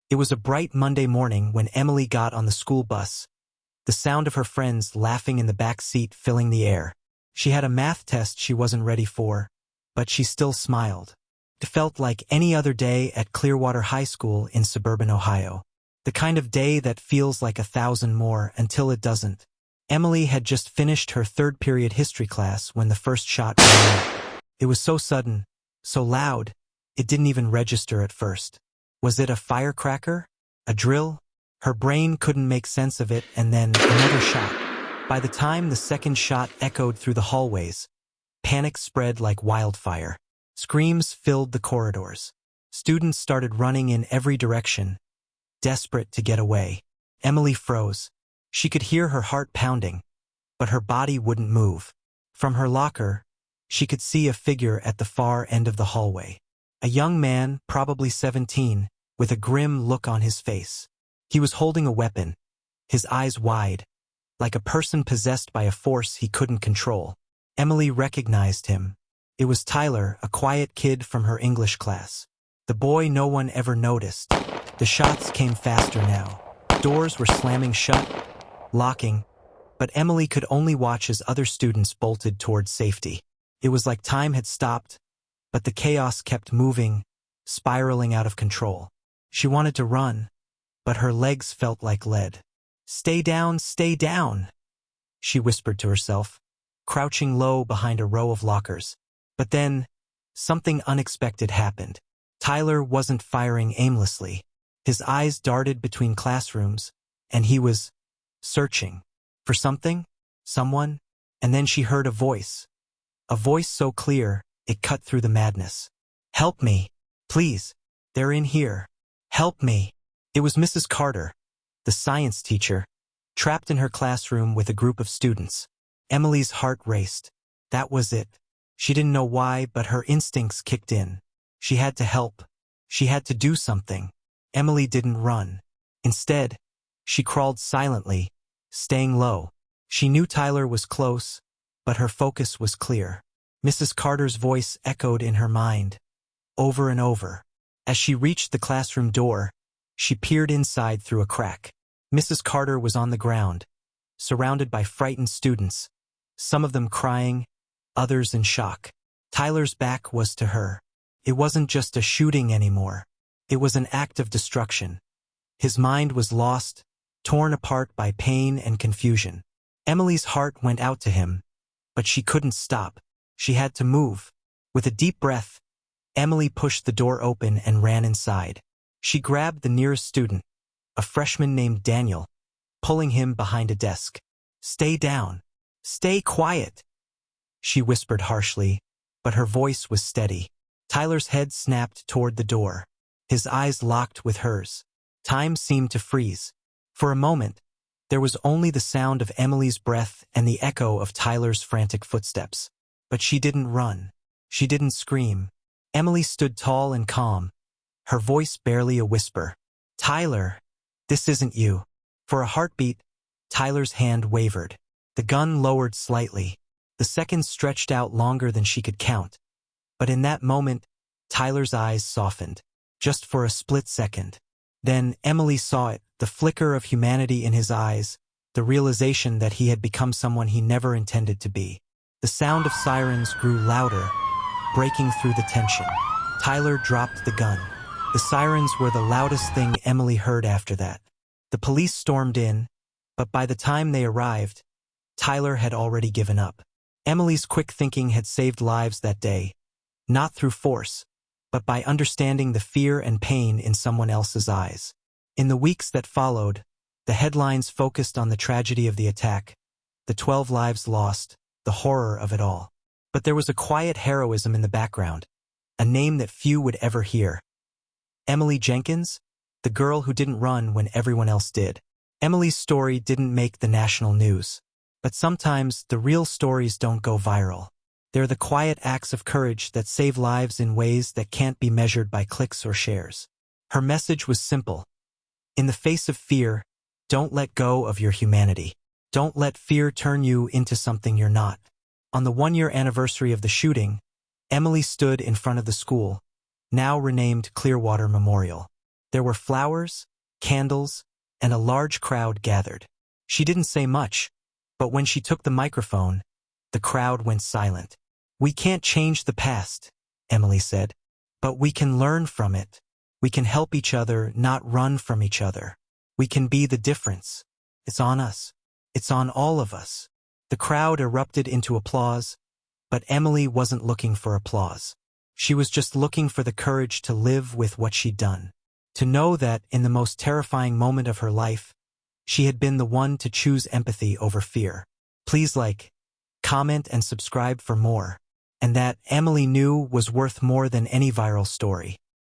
It was a bright Monday morning when Emily got on the school bus, the sound of her friends laughing in the back seat filling the air. She had a math test she wasn't ready for, but she still smiled. It felt like any other day at Clearwater High School in suburban Ohio. The kind of day that feels like 1,000 more until it doesn't. Emily had just finished her third period history class when the first shot rang out. It was so sudden, so loud, it didn't even register at first. Was it a firecracker? A drill? Her brain couldn't make sense of it, and then another shot. By the time the second shot echoed through the hallways, panic spread like wildfire. Screams filled the corridors. Students started running in every direction, desperate to get away. Emily froze. She could hear her heart pounding, but her body wouldn't move. From her locker, she could see a figure at the far end of the hallway. A young man, probably 17, with a grim look on his face. He was holding a weapon, his eyes wide, like a person possessed by a force he couldn't control. Emily recognized him. It was Tyler, a quiet kid from her English class. The boy no one ever noticed. The shots came faster now. Doors were slamming shut, locking, but Emily could only watch as other students bolted towards safety. It was like time had stopped, but the chaos kept moving, spiraling out of control. She wanted to run, but her legs felt like lead. Stay down, she whispered to herself, crouching low behind a row of lockers. But then, something unexpected happened. Tyler wasn't firing aimlessly. His eyes darted between classrooms, and he was searching for something, someone, and then she heard a voice so clear, it cut through the madness. "Help me, please, they're in here. Help me." It was Mrs. Carter, the science teacher, trapped in her classroom with a group of students. Emily's heart raced. That was it. She didn't know why, but her instincts kicked in. She had to help. She had to do something. Emily didn't run. Instead, she crawled silently, staying low. She knew Tyler was close, but her focus was clear. Mrs. Carter's voice echoed in her mind, over and over. As she reached the classroom door, she peered inside through a crack. Mrs. Carter was on the ground, surrounded by frightened students, some of them crying, others in shock. Tyler's back was to her. It wasn't just a shooting anymore. It was an act of destruction. His mind was lost, torn apart by pain and confusion. Emily's heart went out to him, but she couldn't stop. She had to move. With a deep breath, Emily pushed the door open and ran inside. She grabbed the nearest student, a freshman named Daniel, pulling him behind a desk. "Stay down. Stay quiet," she whispered harshly, but her voice was steady. Tyler's head snapped toward the door. His eyes locked with hers. Time seemed to freeze. For a moment, there was only the sound of Emily's breath and the echo of Tyler's frantic footsteps. But she didn't run. She didn't scream. Emily stood tall and calm, her voice barely a whisper. "Tyler, this isn't you." For a heartbeat, Tyler's hand wavered. The gun lowered slightly. The seconds stretched out longer than she could count. But in that moment, Tyler's eyes softened. Just for a split second. Then Emily saw it, the flicker of humanity in his eyes, the realization that he had become someone he never intended to be. The sound of sirens grew louder, breaking through the tension. Tyler dropped the gun. The sirens were the loudest thing Emily heard after that. The police stormed in, but by the time they arrived, Tyler had already given up. Emily's quick thinking had saved lives that day, not through force, but by understanding the fear and pain in someone else's eyes. In the weeks that followed, the headlines focused on the tragedy of the attack, the 12 lives lost, the horror of it all. But there was a quiet heroism in the background, a name that few would ever hear. Emily Jenkins, the girl who didn't run when everyone else did. Emily's story didn't make the national news. But sometimes the real stories don't go viral. They're the quiet acts of courage that save lives in ways that can't be measured by clicks or shares. Her message was simple. In the face of fear, don't let go of your humanity. Don't let fear turn you into something you're not. On the 1-year anniversary of the shooting, Emily stood in front of the school, now renamed Clearwater Memorial. There were flowers, candles, and a large crowd gathered. She didn't say much, but when she took the microphone, the crowd went silent. "We can't change the past," Emily said, "but we can learn from it. We can help each other, not run from each other. We can be the difference. It's on us. It's on all of us." The crowd erupted into applause, but Emily wasn't looking for applause. She was just looking for the courage to live with what she'd done. To know that, in the most terrifying moment of her life, she had been the one to choose empathy over fear. Please like, comment, and subscribe for more. And that Emily knew was worth more than any viral story.